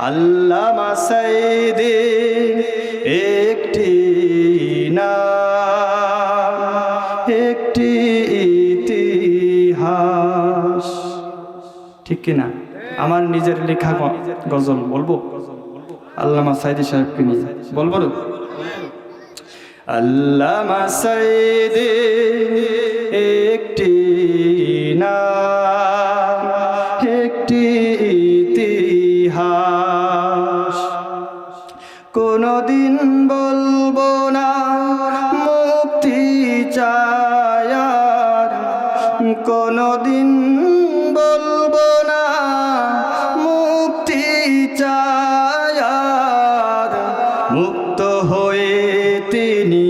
আল্লামা সাঈদী একটি নাম, একটি ইতিহাস। ঠিক কিনা? আমার নিজের লেখা গজল বলবো আল্লামা সাঈদী সাহেবকে নিয়ে বলবো। আল্লামা সাঈদী একটি নাম, একটি ইতিহাস। কোনদিন বলবো না মুক্তি চাই আর, কোনদিন বলবো না মুক্তি চাই আর। মুক্ত হয়ে তিনি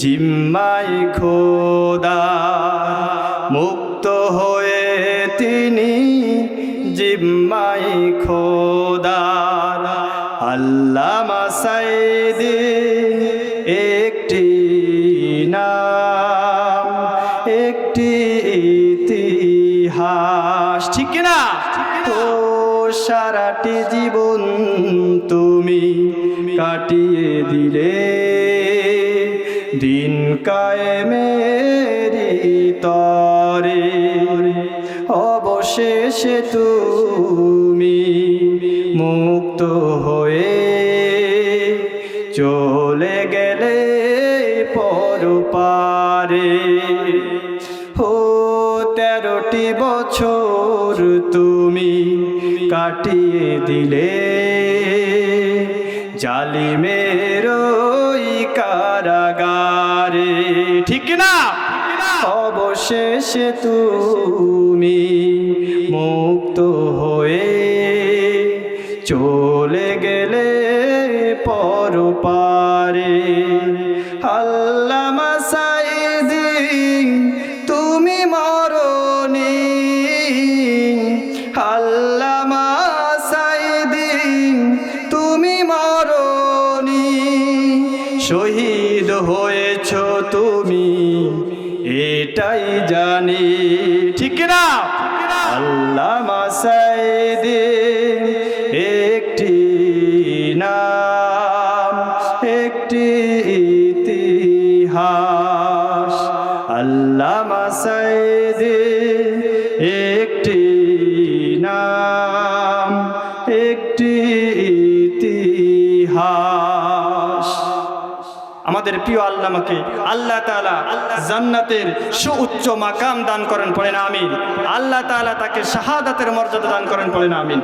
জিম্মায় খোদা, মুক্ত হয়ে তিনি জিম্মায় খোদার। আল্লামা সাঈদী একটি নাম, একটি ইতিহাস। ঠিক কিনা? ও সারাটি জীবন তুমি কাটিয়ে দিলে দিন কায়েমের তরে। অবশেষে তুমি মুক্ত হয়ে চলে গেলে পরপারে। ও 13টি বছর তুমি কাটিয়ে দিলে জালিমের ওই কারাগারে। ঠিক না? অবশেষে তুমি মুক্ত হয়ে চলে গেলে পরপারে। আল্লামা সাঈদী তুমি মরনি, আল্লামা সাঈদী তুমি মরনি। শহীদ হয়েছ তুমি এটাই জানি। ঠিক না? আল্লামা সাঈদী একটি নাম, একটি ইতিহাস। আল্লামা সাঈদী একটি নাম, একটি ইতিহাস। আমাদের প্রিয় আল্লামাকে আল্লাহ তাআলা জান্নাতের সুউচ্চ মাকাম দান করেন, পড়েন আমিন। আল্লাহ তাআলা তাকে শাহাদাতের মর্যাদা দান করেন, পড়েন আমিন।